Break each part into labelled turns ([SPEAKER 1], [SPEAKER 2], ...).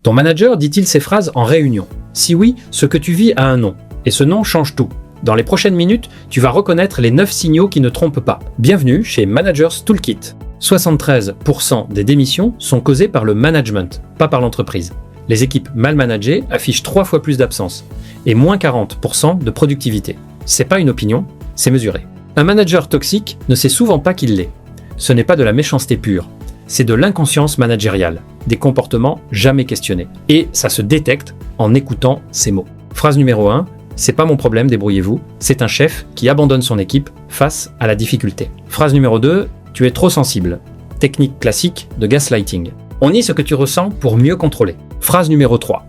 [SPEAKER 1] Ton manager dit-il ces phrases en réunion? Si oui, ce que tu vis a un nom. Et ce nom change tout. Dans les prochaines minutes, tu vas reconnaître les 9 signaux qui ne trompent pas. Bienvenue chez Managers Toolkit. 73% des démissions sont causées par le management, pas par l'entreprise. Les équipes mal managées affichent 3 fois plus d'absence et moins 40% de productivité. C'est pas une opinion, c'est mesuré. Un manager toxique ne sait souvent pas qu'il l'est. Ce n'est pas de la méchanceté pure, c'est de l'inconscience managériale, des comportements jamais questionnés. Et ça se détecte en écoutant ces mots. Phrase numéro 1, c'est pas mon problème, débrouillez-vous. C'est un chef qui abandonne son équipe face à la difficulté. Phrase numéro 2, tu es trop sensible. Technique classique de gaslighting. On nie ce que tu ressens pour mieux contrôler. Phrase numéro 3,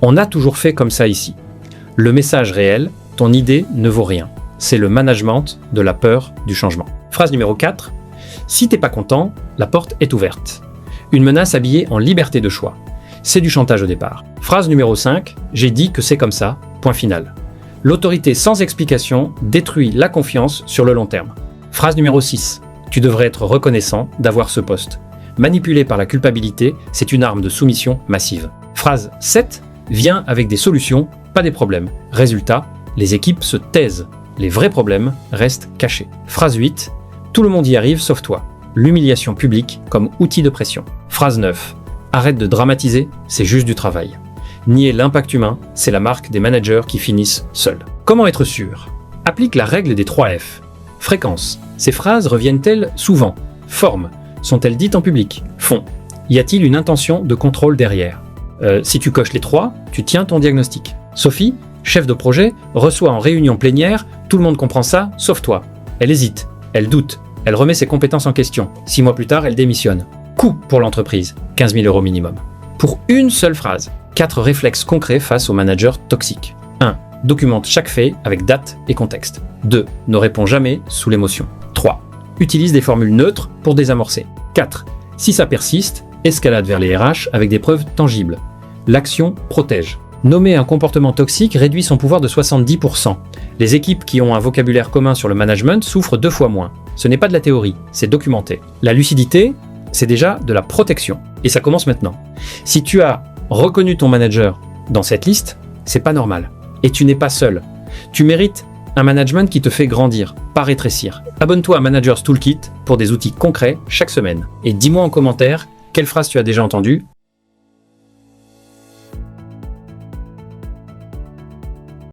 [SPEAKER 1] on a toujours fait comme ça ici. Le message réel, ton idée ne vaut rien. C'est le management de la peur du changement. Phrase numéro 4, si t'es pas content, la porte est ouverte. Une menace habillée en liberté de choix. C'est du chantage au départ. Phrase numéro 5, j'ai dit que c'est comme ça, point final. L'autorité sans explication détruit la confiance sur le long terme. Phrase numéro 6, tu devrais être reconnaissant d'avoir ce poste. Manipulé par la culpabilité, c'est une arme de soumission massive. Phrase 7, viens avec des solutions, pas des problèmes. Résultat, les équipes se taisent. Les vrais problèmes restent cachés. Phrase 8, tout le monde y arrive sauf toi. L'humiliation publique comme outil de pression. Phrase 9, arrête de dramatiser, c'est juste du travail. Nier l'impact humain, c'est la marque des managers qui finissent seuls. Comment être sûr? Applique la règle des 3 F. Fréquence. Ces phrases reviennent-elles souvent? Forme. Sont-elles dites en public? Fond. Y a-t-il une intention de contrôle derrière? Si tu coches les 3, tu tiens ton diagnostic. Sophie, chef de projet, reçoit en réunion plénière, tout le monde comprend ça, sauf toi. Elle hésite, elle doute, elle remet ses compétences en question. 6 mois plus tard, elle démissionne. Coût pour l'entreprise, 15 000 € minimum. Pour une seule phrase, 4 réflexes concrets face aux managers toxiques. 1. Documente chaque fait avec date et contexte. 2. Ne réponds jamais sous l'émotion. 3. Utilise des formules neutres pour désamorcer. 4. Si ça persiste, escalade vers les RH avec des preuves tangibles. L'action protège. Nommer un comportement toxique réduit son pouvoir de 70%. Les équipes qui ont un vocabulaire commun sur le management souffrent 2 fois moins. Ce n'est pas de la théorie, c'est documenté. La lucidité, c'est déjà de la protection. Et ça commence maintenant. Si tu as reconnu ton manager dans cette liste, c'est pas normal. Et tu n'es pas seul. Tu mérites un management qui te fait grandir, pas rétrécir. Abonne-toi à Managers Toolkit pour des outils concrets chaque semaine. Et dis-moi en commentaire quelle phrase tu as déjà entendue